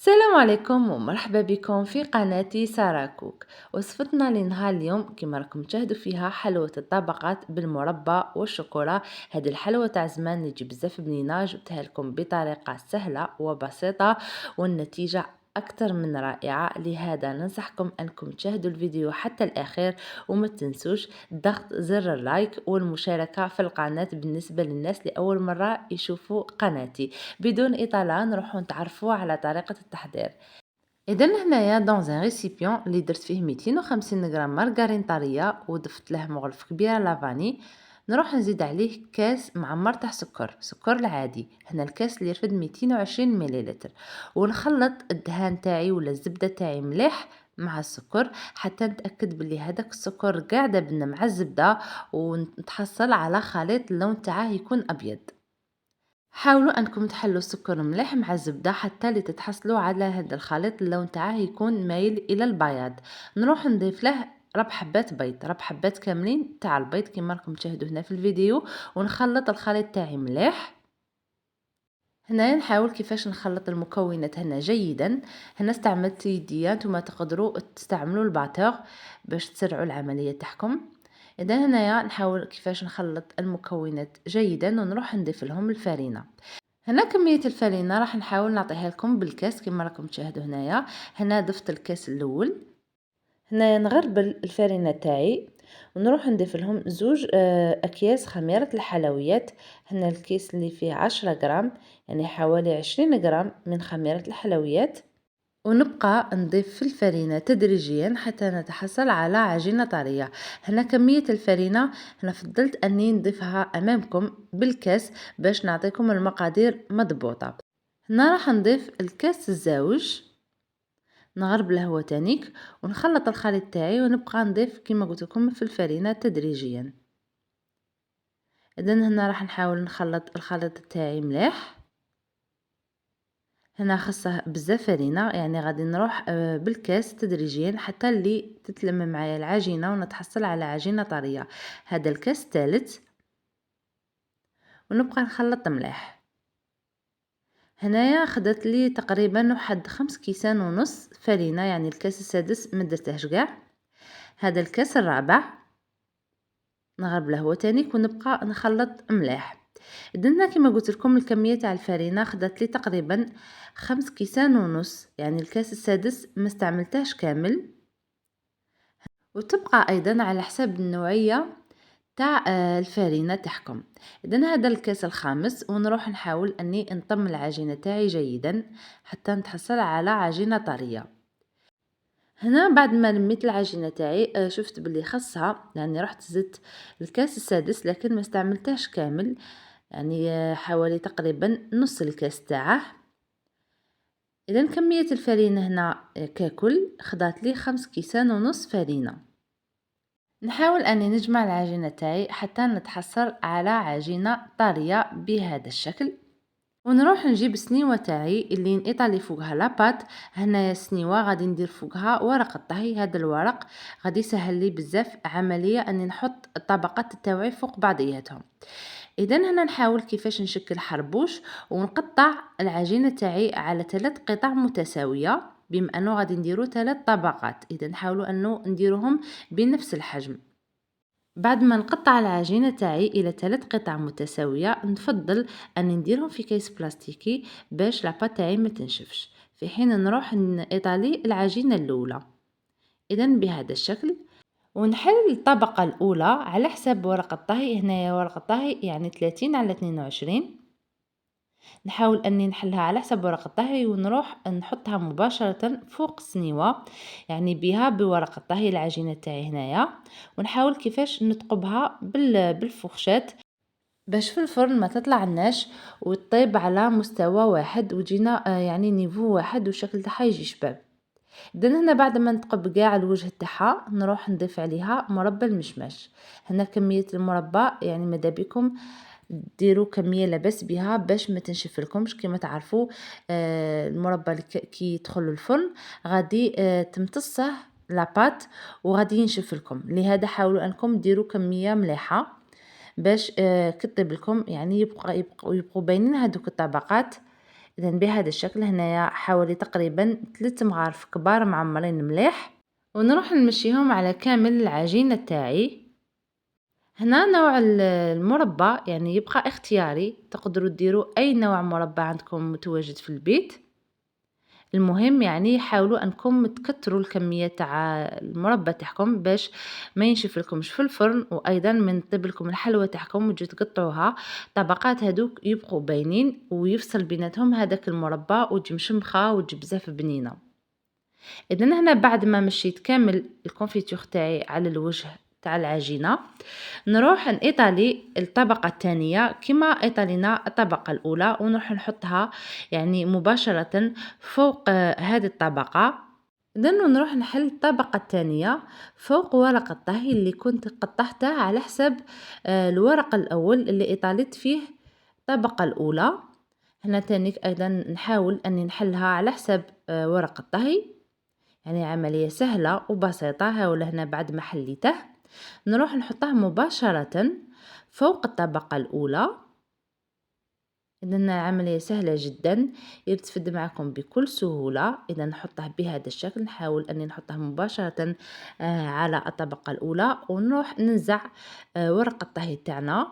السلام عليكم ومرحبا بكم في قناتي سارة كوك. وصفتنا لنهار اليوم كما راكم تشاهدوا فيها حلوة الطبقات بالمربى والشوكولا. هذه الحلوة تاع زمان اللي تجي بزاف بنينه جبتها لكم بطريقة سهلة وبسيطة والنتيجة أكثر من رائعة. لهذا ننصحكم أنكم تشاهدوا الفيديو حتى الأخير وما تنسوش ضغط زر اللايك والمشاركة في القناة بالنسبة للناس اللي أول مرة يشوفوا قناتي. بدون إطالة نروحو نتعرفوا على طريقة التحضير. إذا هنايا دون ان ريسيبيون اللي درت فيه 250 غرام مارغرين طريه وضفت له مغرف كبيره لافاني. نروح نزيد عليه كاس معمر تاع سكر العادي. هنا الكاس اللي يرفد 220 مليلتر. ونخلط الدهان تاعي ولا الزبده تاعي مليح مع السكر حتى نتاكد بلي هذاك السكر قاع دابنا مع الزبده ونتحصل على خليط اللون تاعه يكون ابيض. حاولوا انكم تحلوا السكر مليح مع الزبده حتى لتتحصلوا على هذا الخليط اللون تاعه يكون مايل الى البياض. نروح نضيف له ربع حبات بيض، ربع حبات كاملين تاع البيض كما راكم تشاهدوا هنا في الفيديو. ونخلط الخليط تاعي مليح. هنا نحاول كيفاش نخلط المكونات هنا جيدا. هنا استعملت يديا، نتوما تقدروا تستعملوا الباتور باش تسرعوا العمليه تاعكم. اذا هنايا نحاول كيفاش نخلط المكونات جيدا ونروح نضيف لهم الفرينه. هنا كمية الفرينة راح نحاول نعطيها لكم بالكاس كما راكم تشاهدوا هنايا. هنا ضفت الكاس الاول. هنايا نغربل الفرينة تاعي ونروح نضيف لهم زوج اكياس خميرة الحلويات. هنا الكيس اللي فيه 10 غرام، يعني حوالي 20 غرام من خميرة الحلويات. ونبقى نضيف في الفرينة تدريجيا حتى نتحصل على عجينة طرية. هنا كمية الفرينة هنا فضلت أني نضيفها أمامكم بالكاس باش نعطيكم المقادير مضبوطة. هنا راح نضيف الكاس الزاوج، نغرب له هو تانيك ونخلط الخليط تاعي ونبقى نضيف كما قلت لكم في الفرينة تدريجيا. إذن هنا راح نحاول نخلط الخليط تاعي مليح. هنا خاصه بزاف فرينه، يعني غادي نروح بالكاس تدريجيا حتى اللي تتلم معايا العجينه ونتحصل على عجينه طريه. هذا الكاس الثالث ونبقى نخلط مليح. هنايا خدت لي تقريبا واحد 5 كيسان ونص فرينه، يعني الكاس السادس ما درتهش كاع. هذا الكاس الرابع نغرب له هو تاني ونبقى نخلط مليح. درنا كما قلت لكم الكميه تاع الفرينه خدت لي تقريبا 5 كيسان ونص، يعني الكاس السادس ما استعملتهش كامل. وتبقى ايضا على حساب النوعيه تاع الفرينه تاعكم. اذا هذا الكاس الخامس ونروح نحاول اني نطم العجينه تاعي جيدا حتى نتحصل على عجينه طريه. هنا بعد ما لميت العجينه تاعي شفت بلي خاصها، يعني رحت زدت الكاس السادس لكن ما استعملتهش كامل، يعني حوالي تقريبا نص الكاس تاعه. اذا كميه الفرينه هنا ككل خدات لي 5 كيسان ونص فرينه. نحاول اني نجمع العجينه تاعي حتى نتحصل على عجينه طريه بهذا الشكل. ونروح نجيب سنيوه تاعي اللي نطالي فوقها لاباط. هنا سنيوه غادي ندير فوقها ورق الطهي. هذا الورق غادي يسهل لي بزاف عمليه اني نحط الطبقات تاعي فوق بعضياتهم. اذا هنا نحاول كيفاش نشكل حربوش ونقطع العجينه تاعي على 3 قطع متساويه، بما انه غادي نديرو 3 طبقات. اذا نحاولوا انه نديروهم بنفس الحجم. بعد ما نقطع العجينه تاعي الى 3 قطع متساويه نفضل ان نديرهم في كيس بلاستيكي باش لاباط تاعي ما تنشفش في حين نروح نطالي العجينه الاولى. اذا بهذا الشكل ونحل الطبقه الاولى على حساب ورق الطهي. هنايا ورق الطهي يعني 30 على 22. نحاول اني نحلها على حسب ورق الطهي ونروح نحطها مباشرة فوق السنيوة، يعني بها بورق الطهي العجينة تاعي هنايا. ونحاول كيفاش نتقبها بالفرشاة باش في الفرن ما تطلعناش وتطيب على مستوى واحد وتجينا يعني نيفو واحد والشكل تاعها يجي شباب. اذا هنا بعد ما نتقب كاع الوجه تاعها نروح نضيف عليها مربى المشماش. هنا كمية المربى يعني ماذا بكم ديروا كميه لاباس بها باش ما تنشفلكمش. كما تعرفوا المربى كي يدخل الفرن غادي تمتصه لاباط وغادي ينشف لكم. لهذا حاولوا انكم ديروا كميه مليحه باش كطيب لكم، يعني يبقوا باينين هذوك الطبقات إذا بهذا الشكل هنايا حوالي تقريبا 3 مغارف كبار معمرين مليح، ونروح نمشيهم على كامل العجينة تاعي. هنا نوع المربى يعني يبقى اختياري، تقدروا ديروا أي نوع مربى عندكم متواجد في البيت. المهم يعني حاولوا أنكم تكتروا الكمية تاع المربى تاعكم باش ما ينشف لكمش في الفرن، وأيضا من طيب لكم الحلوى تاعكم وتجي تقطعوها طبقات هادوك يبقوا باينين ويفصل بيناتهم هذاك المربى وتجي مشمخة وتجي بزاف بنينة. إذا هنا بعد ما مشيت كامل الكونفيتور تاعي على الوجه تاع العجينة، نروح نإيطالي الطبقة الثانية كما إيطالينا الطبقة الأولى، ونروح نحطها يعني مباشرة فوق هذه الطبقة. إذن نروح نحل الطبقة الثانية فوق ورق الطهي اللي كنت قطعته على حسب الورق الأول اللي إيطاليت فيه الطبقة الأولى. هنا تانيك أيضا نحاول أني نحلها على حسب ورق الطهي، يعني عملية سهلة وبسيطة. هاول هنا بعد ما حليته نروح نحطه مباشرة فوق الطبقة الأولى. إذن عملية سهلة جدا يتفد معكم بكل سهولة. إذا نحطه بهذا الشكل، نحاول أني نحطه مباشرة على الطبقة الأولى، ونروح ننزع ورق الطهي تاعنا.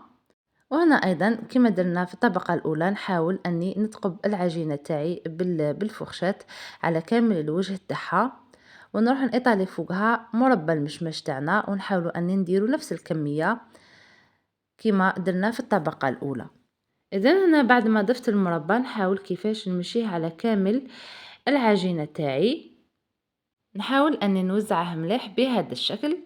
وهنا أيضا كما درنا في الطبقة الأولى نحاول أني نثقب العجينة تاعي بالفرشاة على كامل الوجه تاعها، ونروح نإيطالي فوقها مربى المشماش تاعنا، ونحاولوا أني نديرو نفس الكمية كما درنا في الطبقة الأولى. إذا هنا بعد ما ضفت المربى نحاول كيفاش نمشيه على كامل العجينة تاعي، نحاول أني نوزعه مليح بهذا الشكل،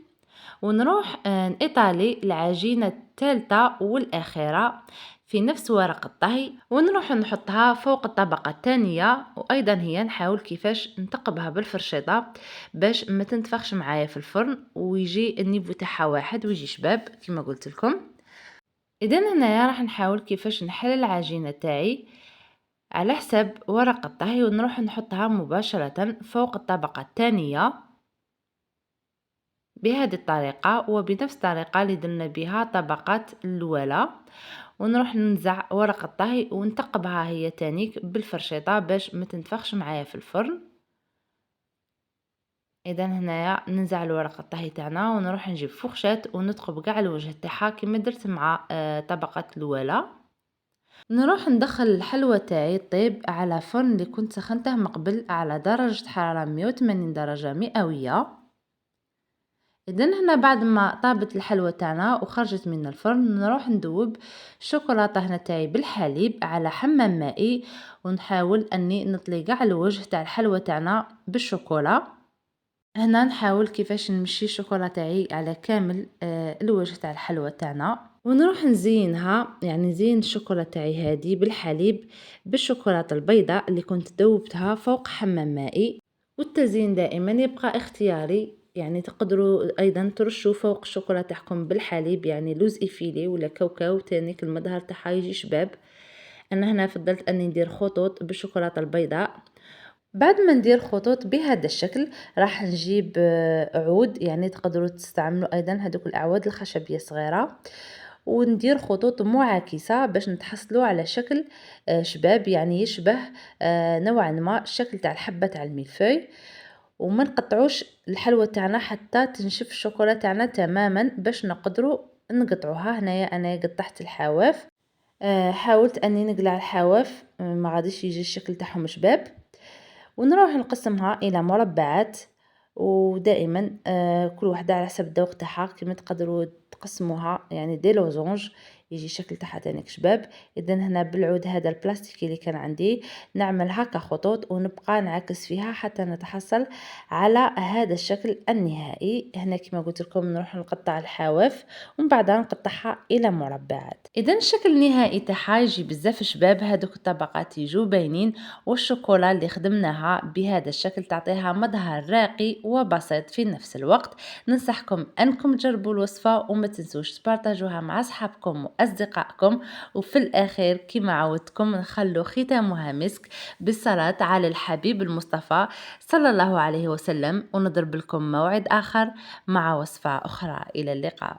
ونروح نإيطالي العجينة الثالثة والأخيرة في نفس ورق الطهي، ونروح نحطها فوق الطبقة الثانية، وأيضا هي نحاول كيفاش نثقبها بالفرشيطة باش ما تنتفخش معايا في الفرن ويجي النيفو تاعها واحد ويجي شباب كما قلت لكم. إذا هنايا راح نحاول كيفاش نحل العجينة تاعي على حسب ورق الطهي، ونروح نحطها مباشرة فوق الطبقة الثانية بهذه الطريقة، وبنفس الطريقة اللي درنا بها طبقات الأولى. ونروح ننزع ورق الطهي ونثقبها هي تانيك بالفرشيطة باش ما تنتفخش معايا في الفرن. اذا هنايا ننزع الورق الطهي تاعنا ونروح نجيب فرشات ونثقب كاع الوجه تاعها كما درت مع طبقة الأولى. نروح ندخل الحلوى تاعي طيب على فرن اللي كنت سخنته من قبل على درجة حرارة 180 درجة مئوية. إذا هنا بعد ما طابت الحلوى تاعنا وخرجت من الفرن نروح ندوب الشوكولاتة هنا تاعي بالحليب على حمام مائي، ونحاول أني نطلي كاع الوجه تاع الحلوى تاعنا بالشوكولا. هنا نحاول كيفاش نمشي الشوكولا تاعي على كامل الوجه تاع الحلوى تاعنا، ونروح نزينها يعني نزين الشوكولا تاعي هذه بالحليب بالشوكولاتة البيضاء اللي كنت ذوبتها فوق حمام مائي. والتزيين دائما يبقى اختياري، يعني تقدروا ايضا ترشوا فوق الشوكولا تاعكم بالحليب يعني لوز افيلي ولا كاوكاو تانيك المظهر تاعها يجي شباب. انا هنا فضلت اني ندير خطوط بالشوكولاته البيضاء. بعد ما ندير خطوط بهذا الشكل راح نجيب عود، يعني تقدروا تستعملوا ايضا هذوك الاعواد الخشبيه صغيره، وندير خطوط معاكسه باش نتحصلوا على شكل شباب يعني يشبه نوعا ما الشكل تاع الحبه تاع الميلفوي. وما نقطعوش الحلوى تاعنا حتى تنشف الشوكولا تاعنا تماما باش نقدروا نقطعوها. هنايا انا قطعت الحواف، حاولت اني نقلع الحواف ما غاديش يجي الشكل تاعهم شباب. ونروح نقسمها الى مربعات، ودائما كل وحده على حسب الذوق تاعها كما تقدروا تقسموها يعني دي لوزونج يجي الشكل تاعها تانيك شباب. اذا هنا بالعود هذا البلاستيكي اللي كان عندي نعمل هكا خطوط ونبقى نعكس فيها حتى نتحصل على هذا الشكل النهائي. هنا كما قلت لكم نروح نقطع الحواف ومن بعدها نقطعها الى مربعات. اذا الشكل النهائي تاعها يجي بزاف شباب، هذوك الطبقات يجوا باينين، والشوكولا اللي خدمناها بهذا الشكل تعطيها مظهر راقي وبسيط في نفس الوقت. ننصحكم انكم تجربوا الوصفة وما تنسوش تبارطاجوها مع اصحابكم واصدقائكم. وفي الاخير كما عودتكم نخلو ختامها مسك بالصلاة على الحبيب المصطفى صلى الله عليه وسلم، ونضرب لكم موعد اخر مع وصفة اخرى. الى اللقاء.